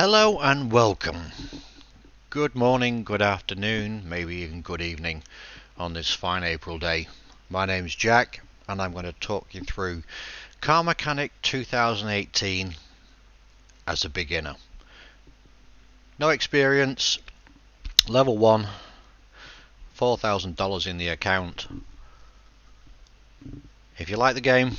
Hello and welcome. Good morning, good afternoon, maybe even good evening on this fine April day. My name's Jack and I'm going to talk you through Car Mechanic 2018 as a beginner. No experience, level 1, $4,000 in the account. If you like the game,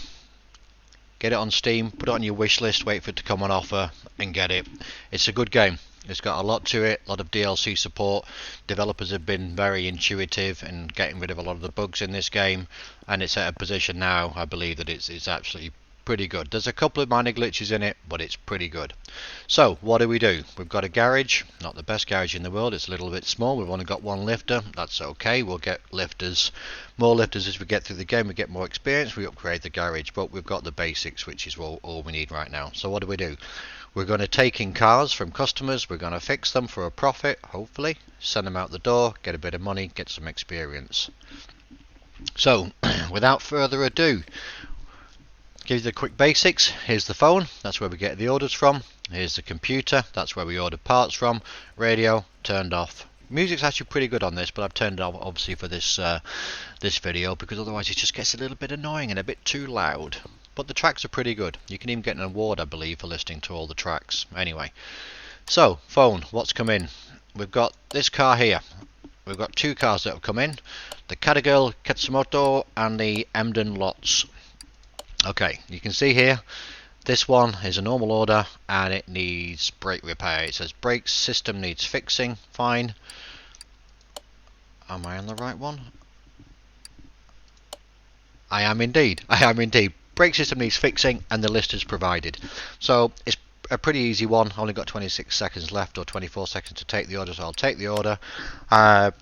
get it on Steam, put it on your wish list, wait for it to come on offer and get it. It's a good game. It's got a lot to it, a lot of DLC support. Developers have been very intuitive in getting rid of a lot of the bugs in this game, and it's at a position now, I believe, that it's absolutely pretty good. There's a couple of minor glitches in it, but it's pretty good. So what do? We've got a garage, not the best garage in the world, it's a little bit small, we've only got one lifter, that's okay, we'll get lifters, more lifters as we get through the game, we get more experience, we upgrade the garage, but we've got the basics, which is all we need right now. So what do? We're going to take in cars from customers, we're going to fix them for a profit, hopefully, send them out the door, get a bit of money, get some experience. So, without further ado, give you the quick basics. Here's the phone, that's where we get the orders from. Here's the computer, that's where we order parts from. Radio, turned off. Music's actually pretty good on this, but I've turned it off obviously for this video, because otherwise it just gets a little bit annoying and a bit too loud. But the tracks are pretty good. You can even get an award, I believe, for listening to all the tracks. Anyway, so phone, what's come in? We've got this car here. We've got two cars that have come in, the Katagirl Katsumoto and the Emden Lots. Okay, you can see here, this one is a normal order and it needs brake repair. It says brake system needs fixing. Fine. Am I on the right one? I am indeed. Brake system needs fixing and the list is provided. So it's a pretty easy one. Only got 26 seconds left, or 24 seconds to take the order, so I'll take the order.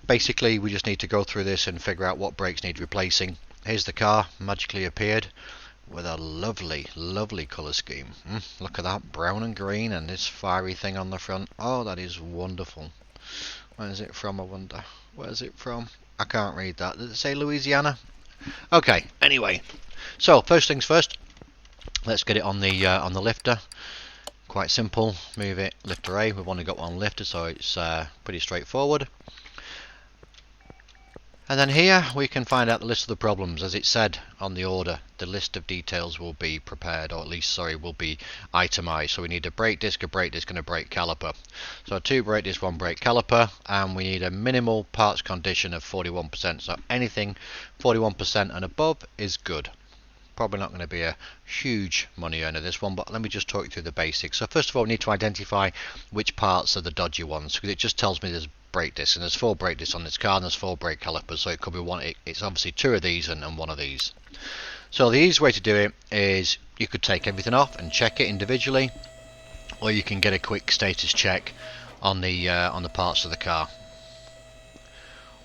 Basically we just need to go through this and figure out what brakes need replacing. Here's the car, magically appeared with a lovely colour scheme. Look at that, brown and green, and this fiery thing on the front. Oh, that is wonderful. Where is it from, I wonder? Where is it from? I can't read that. Does it say Louisiana? Okay, anyway, so first things first, let's get it on the lifter. Quite simple, move it, lifter A. We've only got one lifter, so it's pretty straightforward. And then here we can find out the list of the problems. As it said on the order, the list of details will be prepared, or at least, sorry, will be itemized. So we need a brake disc, and a brake caliper. So two brake discs, one brake caliper, and we need a minimal parts condition of 41%. So anything 41% and above is good. Probably not going to be a huge money earner this one, but let me just talk you through the basics. So first of all, we need to identify which parts are the dodgy ones, because it just tells me there's brake discs, and there's 4 brake discs on this car and there's 4 brake calipers, so it could be one. It's obviously 2 of these and 1 of these. So the easiest way to do it is you could take everything off and check it individually, or you can get a quick status check on the parts of the car.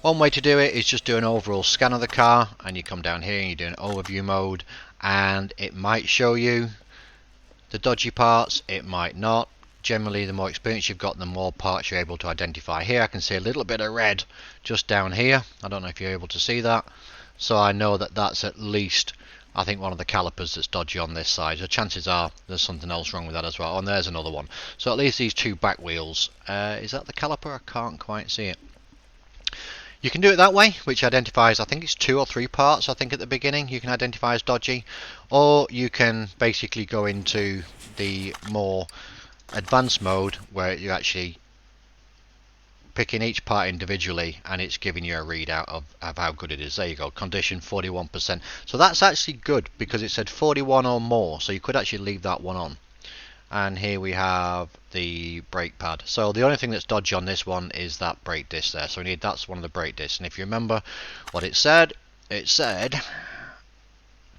One way to do it is just do an overall scan of the car, and you come down here and you do an overview mode, and it might show you the dodgy parts, it might not. Generally, the more experience you've got, the more parts you're able to identify. Here I can see a little bit of red just down here. I don't know if you're able to see that. So I know that that's at least, I think, one of the calipers that's dodgy on this side. So chances are there's something else wrong with that as well. And there's another one. So at least these 2 back wheels. Is that the caliper? I can't quite see it. You can do it that way, which identifies, I think it's 2 or 3 parts, I think at the beginning you can identify as dodgy. Or you can basically go into the more advanced mode where you're actually picking each part individually and it's giving you a readout of how good it is. There you go, condition 41%. So that's actually good because it said 41 or more, so you could actually leave that one on. And here we have the brake pad. So the only thing that's dodgy on this one is that brake disc there. So we need, that's one of the brake discs. And if you remember what it said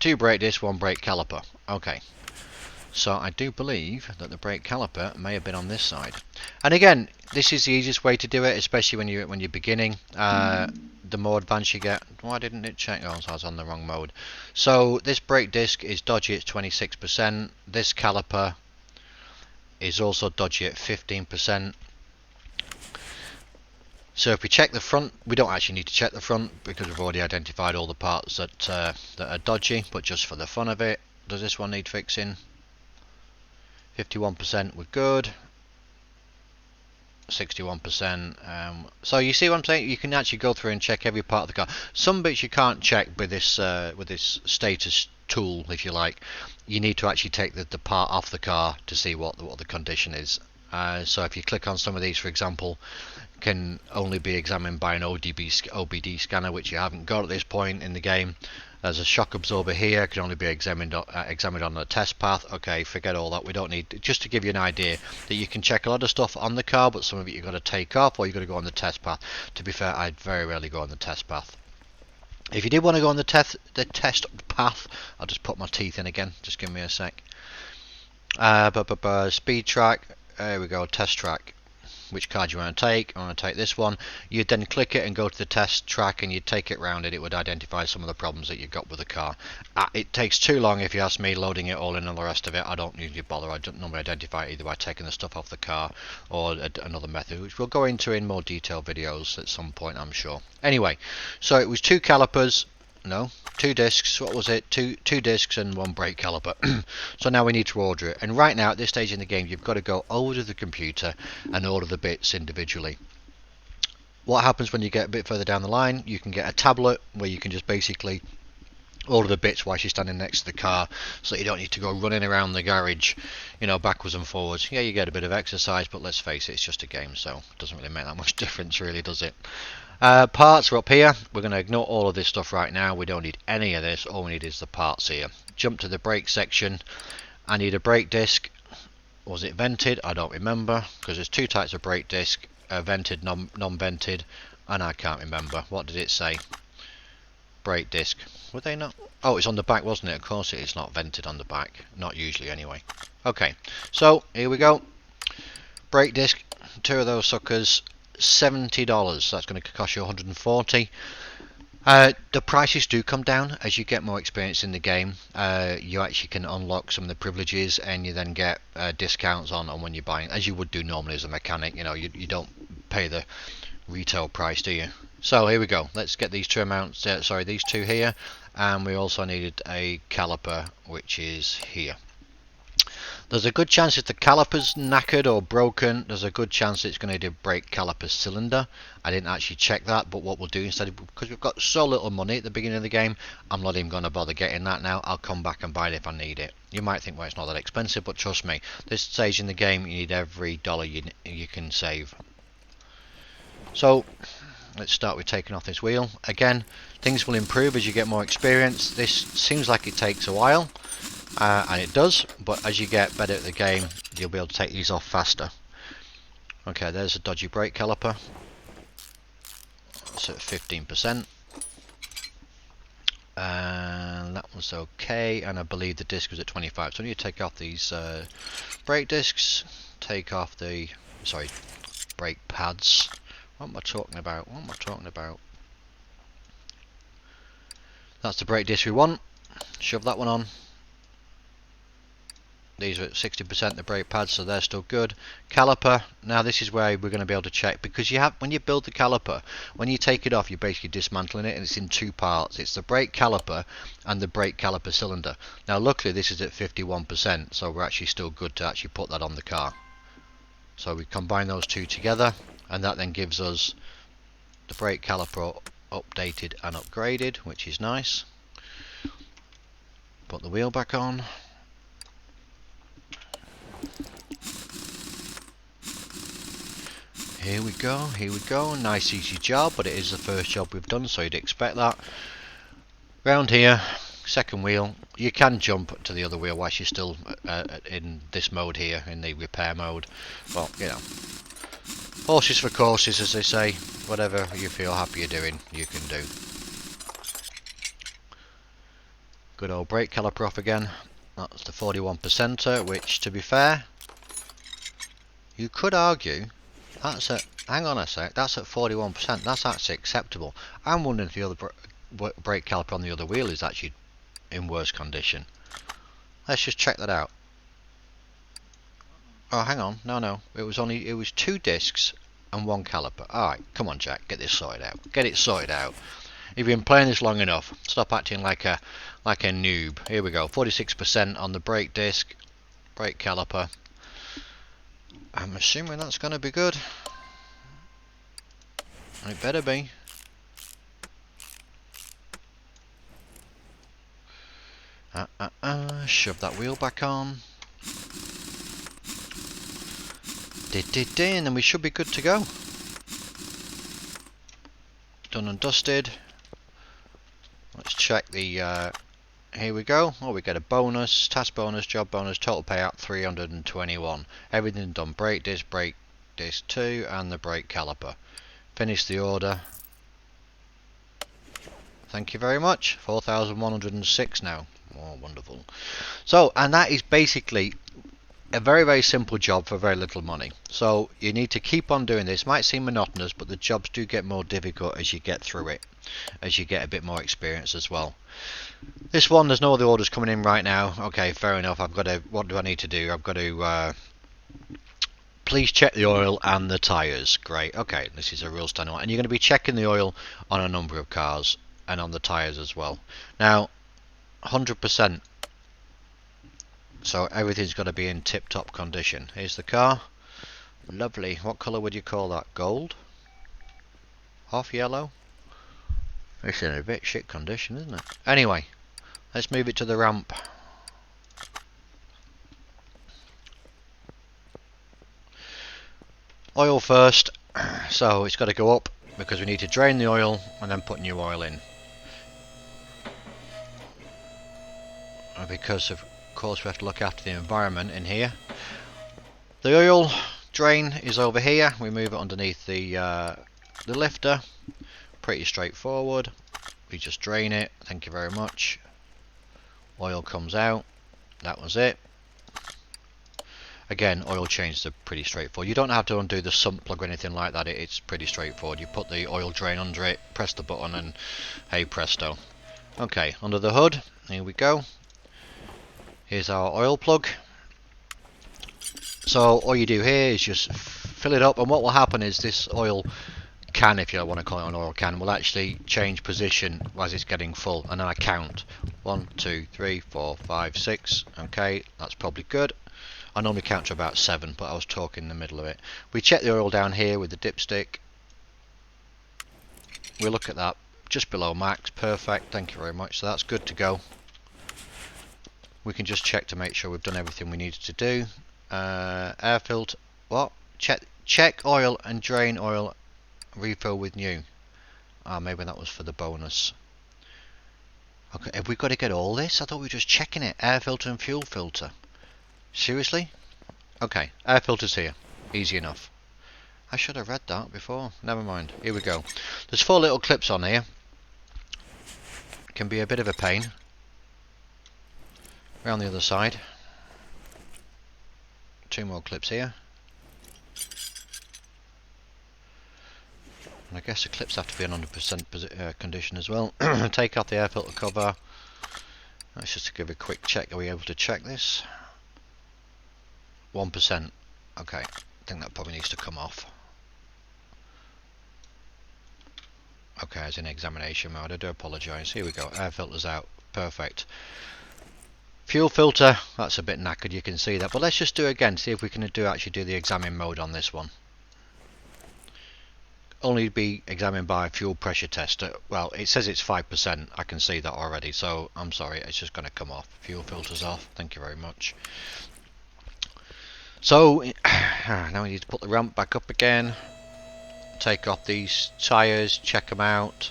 2 brake discs, 1 brake caliper. Okay. So I do believe that the brake caliper may have been on this side. And again, this is the easiest way to do it, especially when you're beginning. The more advanced you get. Why didn't it check? Oh, so I was on the wrong mode. So this brake disc is dodgy at 26%. This caliper is also dodgy at 15%. So if we check the front, we don't actually need to check the front because we've already identified all the parts that are dodgy. But just for the fun of it, does this one need fixing? 51%, we're good. 61%. So you see what I'm saying? You can actually go through and check every part of the car. Some bits you can't check with this status tool, if you like. You need to actually take the part off the car to see what the condition is. So if you click on some of these, for example, can only be examined by an OBD scanner, which you haven't got at this point in the game. There's a shock absorber here, can only be examined on the test path. Okay, forget all that, we don't need, just to give you an idea that you can check a lot of stuff on the car, but some of it you've got to take off or you've got to go on the test path. To be fair, I'd very rarely go on the test path. If you did want to go on the test path, I'll just put my teeth in again, just give me a sec. Speed track, there we go, test track. Which card you want to take? I want to take this one. You'd then click it and go to the test track and you'd take it round and it would identify some of the problems that you've got with the car. It takes too long, if you ask me, loading it all in and the rest of it. I don't usually bother. I don't normally identify it either by taking the stuff off the car or another method, which we'll go into in more detailed videos at some point, I'm sure. Anyway, so it was 2 calipers. No, 2 discs. What was it? Two discs and 1 brake caliper. So now we need to order it. And right now, at this stage in the game, you've got to go over to the computer and order the bits individually. What happens when you get a bit further down the line? You can get a tablet where you can just basically order the bits while you're standing next to the car, so you don't need to go running around the garage, you know, backwards and forwards. Yeah, you get a bit of exercise, but let's face it, it's just a game, so it doesn't really make that much difference, really, does it? Parts are up here. We're going to ignore all of this stuff right now. We don't need any of this. All we need is the parts here. Jump to the brake section. I need a brake disc. Was it vented? I don't remember, because there's 2 types of brake disc, vented, non-vented, and I can't remember. What did it say? Brake disc. Were they not? Oh, it's on the back, wasn't it? Of course it is not vented on the back. Not usually, anyway. Okay, so here we go. Brake disc. 2 of those suckers. $70. That's going to cost you $140. The prices do come down as you get more experience in the game. You actually can unlock some of the privileges, and you then get discounts on when you're buying, as you would do normally as a mechanic. You know, you don't pay the retail price, do you? So here we go. Let's get these 2 amounts. These 2 here, and we also needed a caliper, which is here. There's a good chance if the caliper's knackered or broken, there's a good chance it's going to need a brake caliper cylinder. I didn't actually check that, but what we'll do instead, because we've got so little money at the beginning of the game, I'm not even going to bother getting that now. I'll come back and buy it if I need it. You might think, well, it's not that expensive, but trust me, this stage in the game, you need every dollar you can save. So let's start with taking off this wheel. Again, things will improve as you get more experience. This seems like it takes a while. And it does, but as you get better at the game, you'll be able to take these off faster. Okay, there's a dodgy brake caliper. It's at 15%. And that was okay, and I believe the disc was at 25. So I need to take off these brake discs, take off the, brake pads. What am I talking about? What am I talking about? That's the brake disc we want. Shove that one on. These are at 60%, the brake pads, so they're still good. Caliper, now this is where we're going to be able to check, because you have, when you build the caliper, when you take it off, you're basically dismantling it, and it's in 2 parts. It's the brake caliper and the brake caliper cylinder. Now luckily this is at 51%, so we're actually still good to actually put that on the car. So we combine those 2 together, and that then gives us the brake caliper updated and upgraded, which is nice. Put the wheel back on. Here we go, nice easy job, but it is the first job we've done, so you'd expect that. Round here, second wheel, you can jump to the other wheel whilst you're still in this mode here, in the repair mode. Well, you know, horses for courses, as they say. Whatever you feel happy you're doing, you can do. Good old brake caliper off again. That's the 41%er, which, to be fair, you could argue that's at, hang on a sec, that's at 41%, that's actually acceptable. I'm wondering if the other brake caliper on the other wheel is actually in worse condition. Let's just check that out. Oh, hang on, no, it was 2 discs and 1 caliper. Alright, come on Jack, get this sorted out. Get it sorted out. If you've been playing this long enough, stop acting like a noob. Here we go, 46% on the brake disc, brake caliper. I'm assuming that's going to be good. It better be. Shove that wheel back on. And then we should be good to go. Done and dusted. Let's check the, here we go. Oh, we get a bonus, task bonus, job bonus, total payout 321. Everything done. Brake disc 2, and the brake caliper. Finish the order. Thank you very much. 4,106 now. Oh, wonderful. So, and that is basically a very, very simple job for very little money. So you need to keep on doing this. Might seem monotonous, but the jobs do get more difficult as you get through it, as you get a bit more experience as well. This one, there's no other orders coming in right now. Okay, fair enough. I've got to, what do I need to do? I've got to please check the oil and the tyres. Great. Okay, this is a real standard one. And you're going to be checking the oil on a number of cars and on the tyres as well. Now, 100%. So everything's got to be in tip-top condition. Here's the car. Lovely. What colour would you call that? Gold? Off yellow? It's in a bit shit condition, isn't it? Anyway, let's move it to the ramp. Oil first. So it's got to go up because we need to drain the oil and then put new oil in. And because of course we have to look after the environment in here. The oil drain is over here. We move it underneath the lifter. Pretty straightforward. We just drain it. Thank you very much. Oil comes out. That was it. Again, oil changes are pretty straightforward. You don't have to undo the sump plug or anything like that. It's pretty straightforward. You put the oil drain under it, press the button, and hey presto. Okay, under the hood. Here we go. Here's our oil plug. So all you do here is just fill it up, and what will happen is this oil can, if you want to call it an oil can, will actually change position as it's getting full, and then I count 1, 2, 3, 4, 5, 6. Okay, that's probably good. I normally count to about 7, but I was talking in the middle of it. We check the oil down here with the dipstick. We look at that just below max. Perfect, thank you very much. So that's good to go. We can just check to make sure we've done everything we needed to do. Air filter, what? Check oil and drain oil, refill with new. Maybe that was for the bonus. Okay, have we got to get all this? I thought we were just checking it. Air filter and fuel filter. Seriously? Okay, air filter's here. Easy enough. I should have read that before. Never mind. Here we go. There's 4 little clips on here. Can be a bit of a pain. Around the other side. 2 more clips here. And I guess the clips have to be in 100% condition as well. Take off the air filter cover. Let's just give a quick check. Are we able to check this? 1%. Okay, I think that probably needs to come off. Okay, it's in examination mode. I do apologise. Here we go. Air filter's out. Perfect. Fuel filter, that's a bit knackered, you can see that. But let's just do it again, see if we can actually do the examine mode on this one. Only be examined by a fuel pressure tester. Well, it says it's 5%. I can see that already, so I'm sorry, it's just going to come off. Fuel filter's off. Thank you very much. So now we need to put the ramp back up again. Take off these tyres, check them out.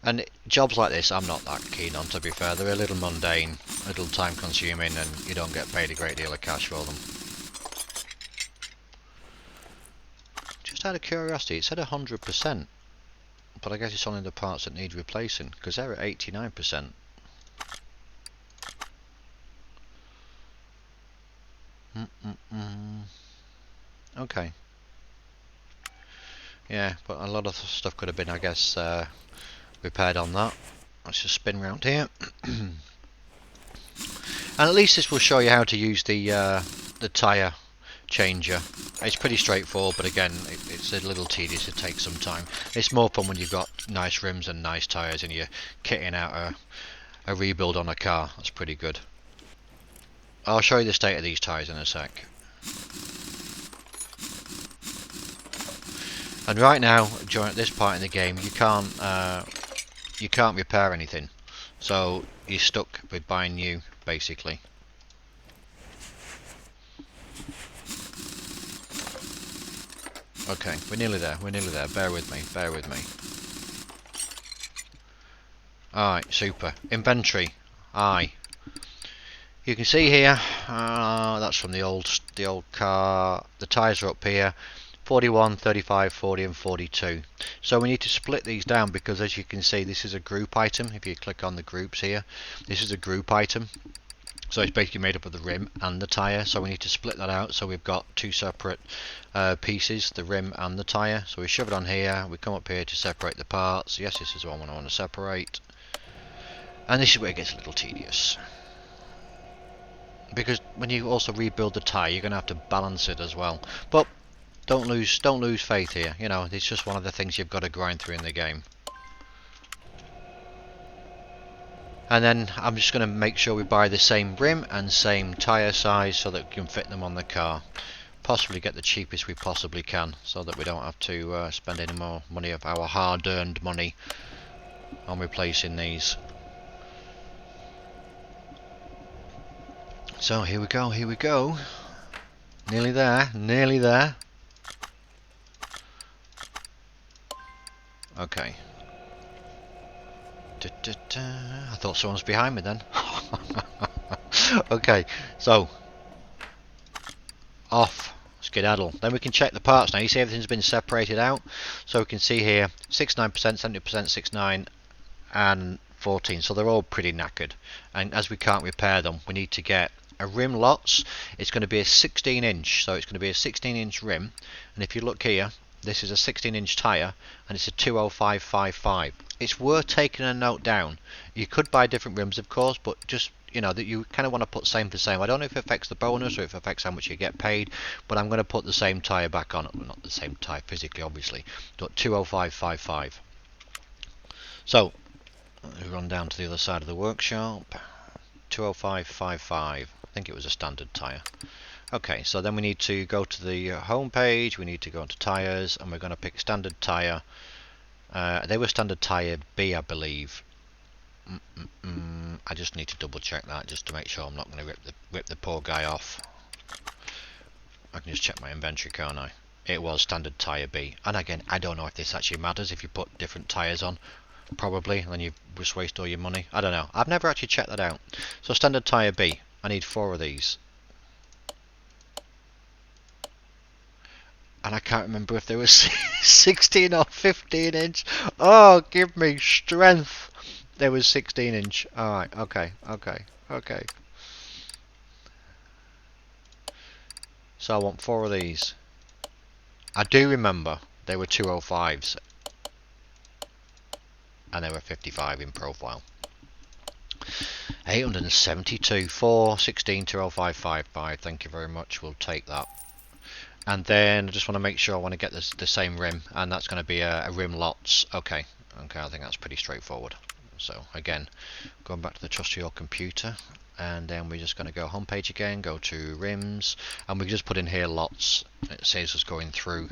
And jobs like this I'm not that keen on, to be fair. They're a little mundane, a little time consuming, and you don't get paid a great deal of cash for them. Just out of curiosity, it said 100%, but I guess it's only the parts that need replacing, because they're at 89%. Okay. Yeah, but a lot of stuff could have been, I guess, repaired on that. Let's just spin round here. And at least this will show you how to use the tyre changer. It's pretty straightforward, but again, it's a little tedious. It takes some time. It's more fun when you've got nice rims and nice tyres and you're kitting out a rebuild on a car. That's pretty good. I'll show you the state of these tyres in a sec. And right now, during this part in the game, you can't repair anything, so you're stuck with buying new, basically. Okay, we're nearly there. We're nearly there. Bear with me. Bear with me. Alright, super. Inventory. Aye. You can see here, that's from the old car. The tyres are up here, 41, 35, 40 and 42. So we need to split these down because, as you can see, this is a group item. If you click on the groups here, this is a group item. So it's basically made up of the rim and the tyre. So we need to split that out. So we've got two separate pieces, the rim and the tyre. So we shove it on here. We come up here to separate the parts. Yes, this is the one I want to separate. And this is where it gets a little tedious, because when you also rebuild the tyre, you're going to have to balance it as well. But don't lose faith here. You know, it's just one of the things you've got to grind through in the game. And then I'm just going to make sure we buy the same rim and same tyre size so that we can fit them on the car. Possibly get the cheapest we possibly can, so that we don't have to spend any more money of our hard-earned money on replacing these. So here we go, here we go. Nearly there, nearly there. Okay. I thought someone was behind me then. Okay, so off, skedaddle. Then we can check the parts now. You see everything's been separated out. So we can see here 69%, 70%, 69 and 14. So they're all pretty knackered. And as we can't repair them, we need to get a rim lots. It's going to be a 16 inch, so it's going to be a 16 inch rim. And if you look here, this is a 16 inch tyre and it's a 20555. It's worth taking a note down. You could buy different rims, of course, but just, you know, that you kind of want to put same for same. I don't know if it affects the bonus or if it affects how much you get paid, but I'm going to put the same tyre back on. Well, not the same tyre physically, obviously, but 20555. So we run down to the other side of the workshop. 20555. I think it was a standard tyre. Okay, so then we need to go to the home page. We need to go into tyres, and we're going to pick standard tyre. They were standard tyre B, I believe. I just need to double check that just to make sure I'm not going to rip the poor guy off. I can just check my inventory, can't I? It was standard tyre B. And again, I don't know if this actually matters if you put different tyres on. Probably, and then you just waste all your money. I don't know. I've never actually checked that out. So standard tyre B. I need 4 of these. And I can't remember if they were 16 or 15 inch. Oh, give me strength. There was 16 inch. Alright, okay. So I want 4 of these. I do remember they were 205s. And they were 55 in profile. 872, 4, 16, 20555. Thank you very much. We'll take that. And then I just want to make sure I want to get the same rim, and that's going to be a rim lots. Okay, I think that's pretty straightforward. So again, going back to the trust of your computer, and then we're just going to go home page again, go to rims, and we just put in here lots. It saves us going through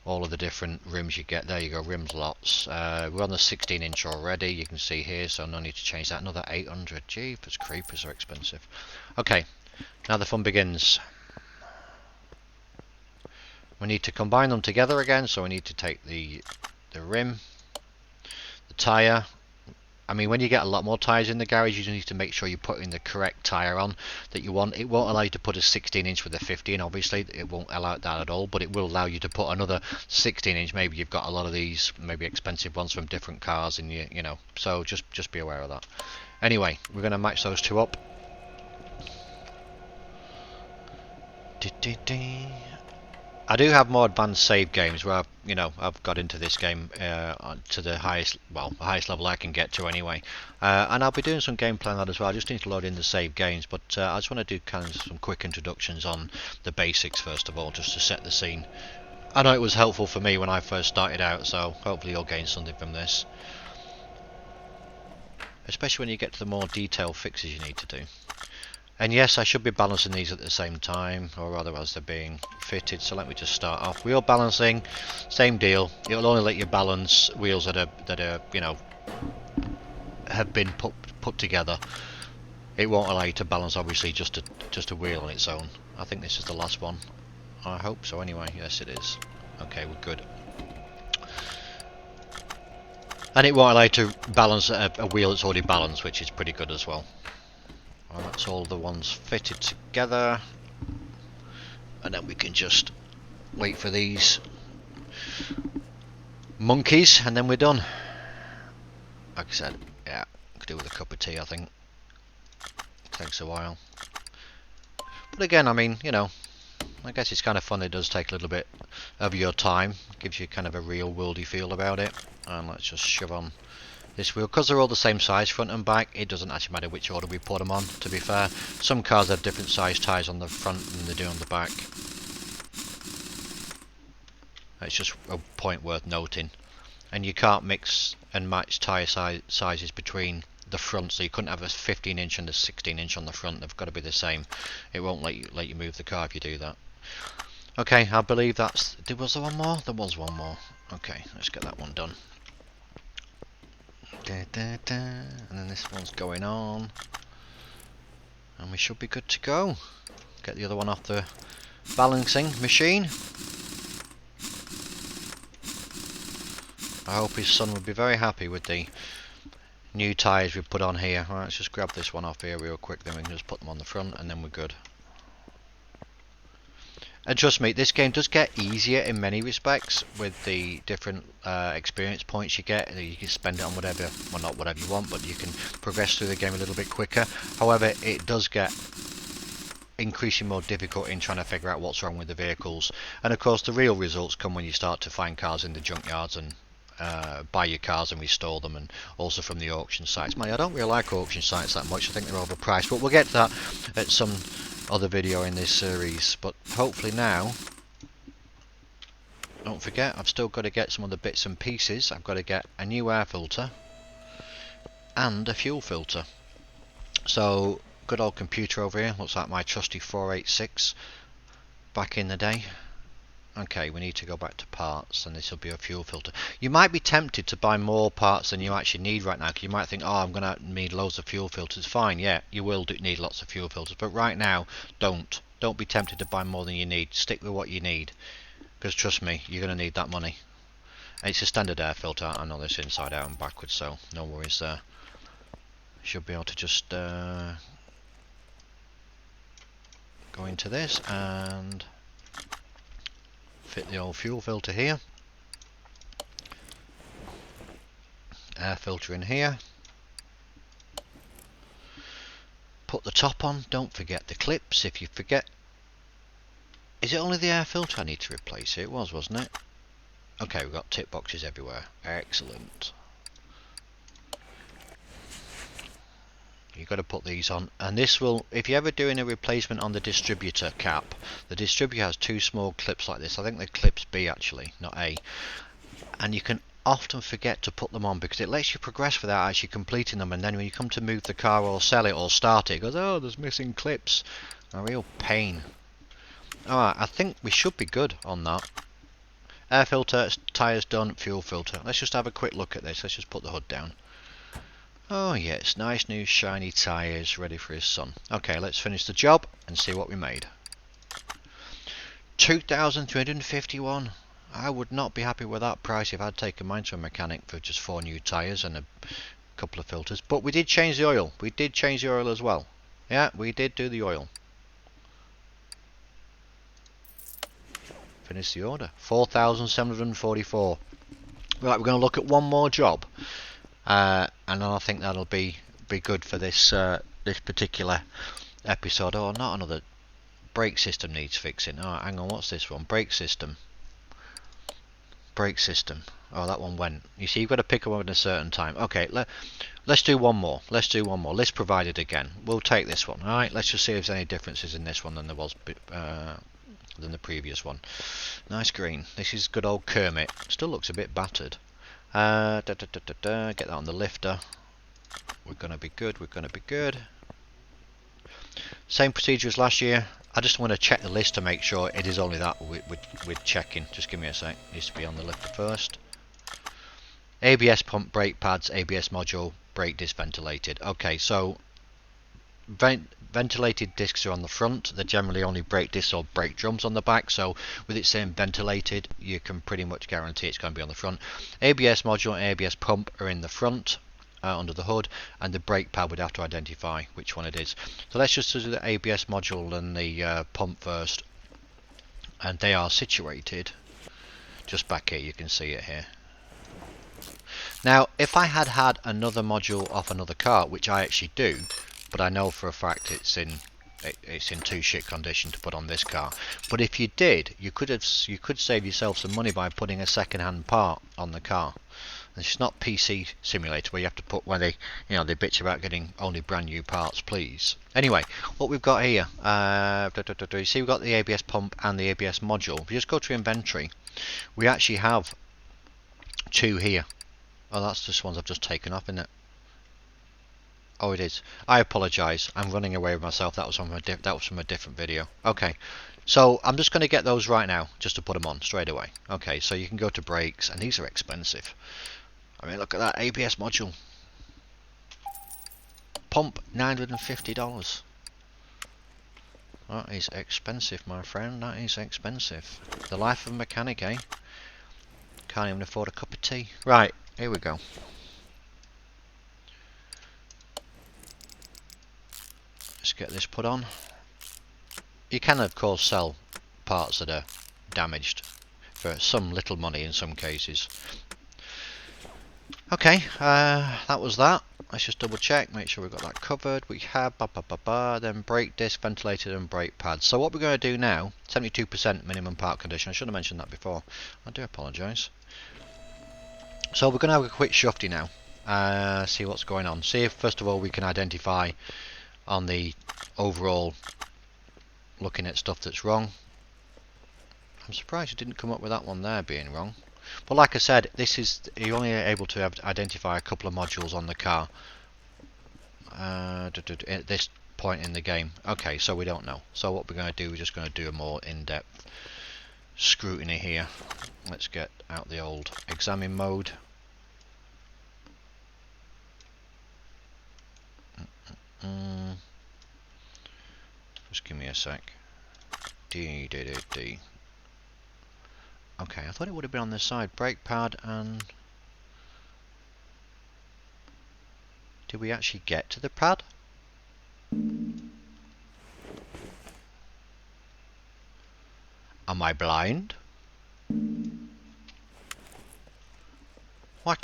all of the different rims you get. There you go, rims lots. We're on the 16 inch already, you can see here, so no need to change that. Another 800. Jeepers creepers are expensive. Okay, now the fun begins. We need to combine them together again, so we need to take the rim, the tyre. I mean, when you get a lot more tyres in the garage, you need to make sure you're putting the correct tyre on that you want. It won't allow you to put a 16 inch with a 15, obviously. It won't allow that at all, but it will allow you to put another 16 inch. Maybe you've got a lot of these, maybe expensive ones from different cars, and you know, so just be aware of that. Anyway, we're going to match those two up. I do have more advanced save games where I've got into this game to the highest level I can get to anyway, and I'll be doing some gameplay on that as well. I just need to load in the save games, but I just want to do kind of some quick introductions on the basics first of all, just to set the scene. I know it was helpful for me when I first started out, so hopefully you'll gain something from this, especially when you get to the more detailed fixes you need to do. And yes, I should be balancing these at the same time, or rather as they're being fitted. So let me just start off. Wheel balancing, same deal. It'll only let you balance wheels that are you know, have been put together. It won't allow you to balance obviously just a wheel on its own. I think this is the last one. I hope so anyway. Yes, it is. Okay, we're good. And it won't allow you to balance a wheel that's already balanced, which is pretty good as well. Well, that's all the ones fitted together, and then we can just wait for these monkeys, and then we're done. Like I said, yeah, could do with a cup of tea. I think it takes a while, but again, I mean, you know, I guess it's kind of fun. It does take a little bit of your time, gives you kind of a real worldy feel about it. And let's just shove on this wheel, because they're all the same size front and back. It doesn't actually matter which order we put them on, to be fair. Some cars have different size tyres on the front than they do on the back. It's just a point worth noting. And you can't mix and match tyre sizes between the front, so you couldn't have a 15-inch and a 16-inch on the front. They've got to be the same. It won't let you move the car if you do that. Okay, I believe that's... Was there one more? There was one more. Okay, let's get that one done. And then this one's going on, and we should be good to go. Get the other one off the balancing machine. I hope his son would be very happy with the new tyres we've put on here. Alright, let's just grab this one off here real quick, then we can just put them on the front, and then we're good. And trust me, this game does get easier in many respects with the different experience points you get. You can spend it on whatever, well, not whatever you want, but you can progress through the game a little bit quicker. However, it does get increasingly more difficult in trying to figure out what's wrong with the vehicles. And of course, the real results come when you start to find cars in the junkyards and buy your cars and restore them, and also from the auction sites. I don't really like auction sites that much. I think they're overpriced, but we'll get to that at some other video in this series. But hopefully now, don't forget, I've still got to get some other bits and pieces. I've got to get a new air filter and a fuel filter. So good old computer over here, looks like my trusty 486 back in the day. Okay, we need to go back to parts, and this will be a fuel filter. You might be tempted to buy more parts than you actually need right now, because you might think, oh, I'm going to need loads of fuel filters. Fine, yeah, you will need lots of fuel filters, but right now, don't be tempted to buy more than you need. Stick with what you need, because trust me, you're going to need that money. It's a standard air filter. I know this inside out and backwards, so no worries there. Should be able to just go into this and fit the old fuel filter here, air filter in here, put the top on. Don't forget the clips. If you forget, is it only the air filter I need to replace? It was, wasn't it? Okay, we've got tip boxes everywhere. Excellent. You've got to put these on, and this will, if you're ever doing a replacement on the distributor cap, the distributor has two small clips like this. I think they're clips B actually, not A, and you can often forget to put them on because it lets you progress without actually completing them, and then when you come to move the car or sell it or start it, it goes, oh, there's missing clips. A real pain. Alright, I think we should be good on that. Air filter, tyres done, fuel filter. Let's just have a quick look at this. Let's just put the hood down. Oh yes, nice new shiny tyres, ready for his son. Okay, let's finish the job and see what we made. 2,351. I would not be happy with that price if I'd taken mine to a mechanic for just 4 new tyres and a couple of filters. But we did change the oil. We did change the oil as well. Yeah, we did do the oil. Finish the order. 4,744. Right, we're going to look at one more job. And then I think that'll be good for this this particular episode. Oh, not another. Brake system needs fixing. Alright, hang on, what's this one? Brake system. Brake system. Oh, that one went. You see, you've got to pick them up at a certain time. Okay, let's do one more. Let's do one more. List provided again. We'll take this one. Alright, let's just see if there's any differences in this one than there was than the previous one. Nice green. This is good old Kermit. Still looks a bit battered. Get that on the lifter. We're going to be good. We're going to be good. Same procedure as last year. I just want to check the list to make sure it is only that we're checking. Just give me a sec. It needs to be on the list first. ABS pump, brake pads, ABS module, brake disc ventilated. Okay, so ventilated discs are on the front. They're generally only brake discs or brake drums on the back, so with it saying ventilated, you can pretty much guarantee it's going to be on the front. ABS module and ABS pump are in the front under the hood, and the brake pad would have to identify which one it is. So let's just do the ABS module and the pump first, and they are situated just back here. You can see it here. Now if I had another module off another car, which I actually do, but I know for a fact it's in too shit condition to put on this car. But if you did, you could save yourself some money by putting a second-hand part on the car. And it's not PC Simulator where you have to put when they bitch about getting only brand new parts, please. Anyway, what we've got here, you see we've got the ABS pump and the ABS module. If you just go to inventory, we actually have two here. Oh, that's just ones I've just taken off, isn't it? Oh, it is. I apologise. I'm running away with myself. That was from a different video. Okay, so I'm just going to get those right now, just to put them on straight away. Okay, so you can go to brakes, and these are expensive. I mean, look at that ABS module. Pump, $950. That is expensive, my friend. That is expensive. The life of a mechanic, eh? Can't even afford a cup of tea. Right, here we go. Let's get this put on. You can of course sell parts that are damaged for some little money in some cases. Okay, that was that. Let's just double check, make sure we've got that covered. We have then brake disc, ventilated and brake pads. So what we're going to do now, 72% minimum part condition. I should have mentioned that before. I do apologise. So we're going to have a quick shufty now. See what's going on. See if first of all we can identify on the overall looking at stuff that's wrong. I'm surprised you didn't come up with that one there being wrong. But like I said, this is you're only able to identify a couple of modules on the car at this point in the game. Okay, so we don't know. So what we're going to do, we're just going to do a more in-depth scrutiny here. Let's get out the old examine mode. Just give me a sec. D. Okay, I thought it would have been on this side. Brake pad and... Did we actually get to the pad? Am I blind? Well,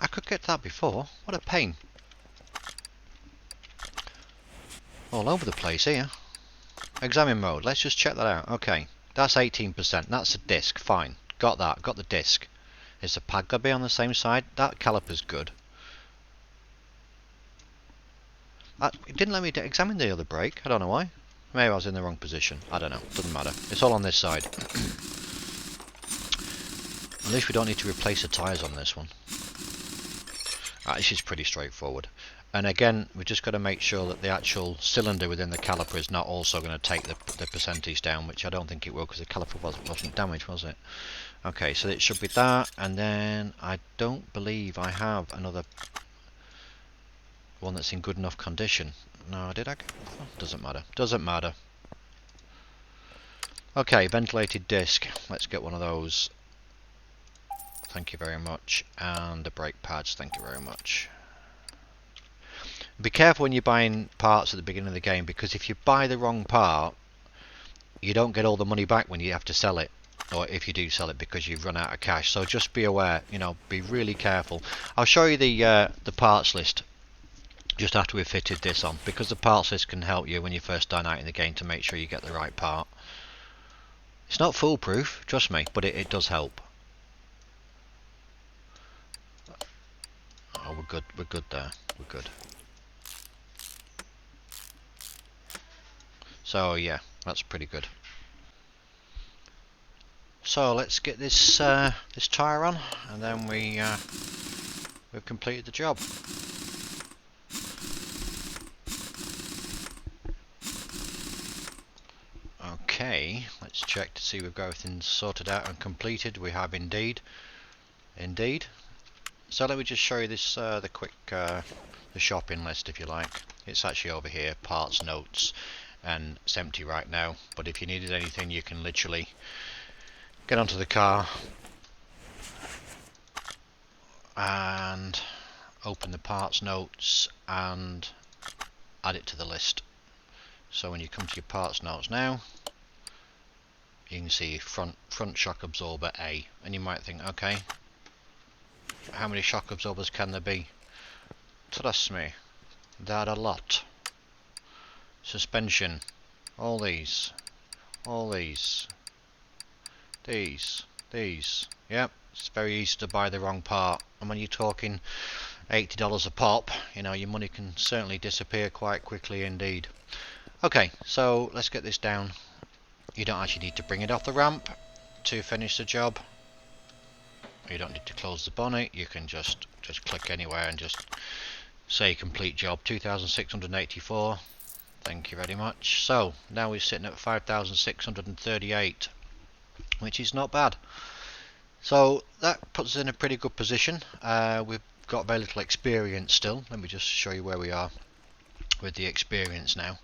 I could get that before. What a pain. All over the place here. Examine mode. Let's just check that out. Okay. That's 18%. That's a disc. Fine. Got that. Got the disc. Is the pad going to be on the same side? That caliper's good. It didn't let me examine the other brake. I don't know why. Maybe I was in the wrong position. I don't know. Doesn't matter. It's all on this side. At least we don't need to replace the tyres on this one. This is pretty straightforward. And again, we've just got to make sure that the actual cylinder within the caliper is not also going to take the percentage down, which I don't think it will, because the caliper wasn't damaged, was it? Okay, so it should be that, and then I don't believe I have another one that's in good enough condition. No, did I? Oh, doesn't matter. Doesn't matter. Okay, ventilated disc. Let's get one of those. Thank you very much. And the brake pads. Thank you very much. Be careful when you're buying parts at the beginning of the game, because if you buy the wrong part, you don't get all the money back when you have to sell it, or if you do sell it because you've run out of cash. So just be aware, you know, be really careful. I'll show you the parts list just after we've fitted this on, because the parts list can help you when you first start out in the game to make sure you get the right part. It's not foolproof, trust me, but it does help. Oh, we're good there, we're good. So yeah, that's pretty good. So let's get this this tyre on, and then we've completed the job. Okay, let's check to see we've got everything sorted out and completed. We have indeed. So let me just show you this, the quick the shopping list, if you like. It's actually over here, parts, notes, and it's empty right now. But if you needed anything, you can literally get onto the car and open the parts notes and add it to the list. So when you come to your parts notes now, you can see front shock absorber A, and you might think, okay, how many shock absorbers can there be? Trust me, there are a lot. Suspension, all these, these, yep, it's very easy to buy the wrong part, and when you're talking $80 a pop, you know, your money can certainly disappear quite quickly indeed. Okay, so let's get this down. You don't actually need to bring it off the ramp to finish the job. You don't need to close the bonnet, you can just click anywhere and just say complete job. 2,684. Thank you very much. So now we're sitting at 5,638, which is not bad. So that puts us in a pretty good position. We've got very little experience still. Let me just show you where we are with the experience now.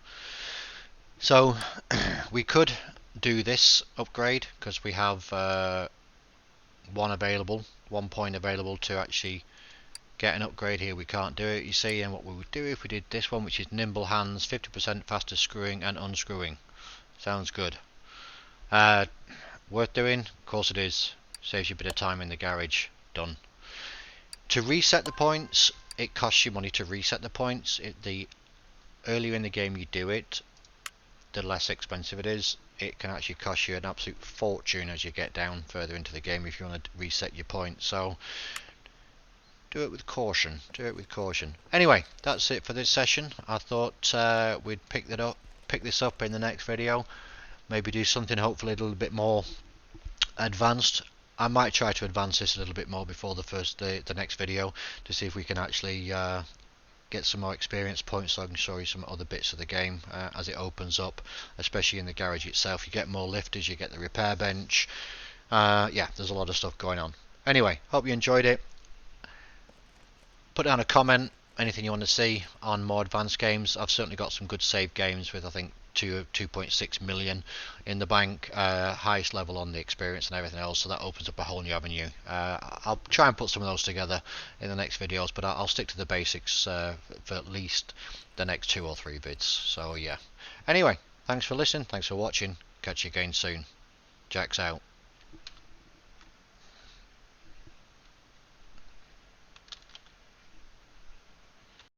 So we could do this upgrade because we have one point available to actually get an upgrade. Here we can't do it, you see, and what we would do if we did this one, which is nimble hands, 50% faster screwing and unscrewing. Sounds good. Worth doing? Of course it is. Saves you a bit of time in the garage. Done. To reset the points, it costs you money to reset the points. The earlier in the game you do it, the less expensive it is. It can actually cost you an absolute fortune as you get down further into the game if you want to reset your points. So do it with caution. Anyway, that's it for this session. I thought we'd pick this up in the next video. Maybe do something hopefully a little bit more advanced. I might try to advance this a little bit more before the next video to see if we can actually get some more experience points, so I can show you some other bits of the game as it opens up, especially in the garage itself. You get more lifters, you get the repair bench. Yeah, there's a lot of stuff going on. Anyway, hope you enjoyed it. Put down a comment, anything you want to see on more advanced games. I've certainly got some good save games with, I think, 2.6 million in the bank, highest level on the experience and everything else, so that opens up a whole new avenue. I'll try and put some of those together in the next videos, but I'll stick to the basics for at least the next 2 or 3 vids. So yeah, anyway, thanks for listening, thanks for watching, catch you again soon. Jack's out.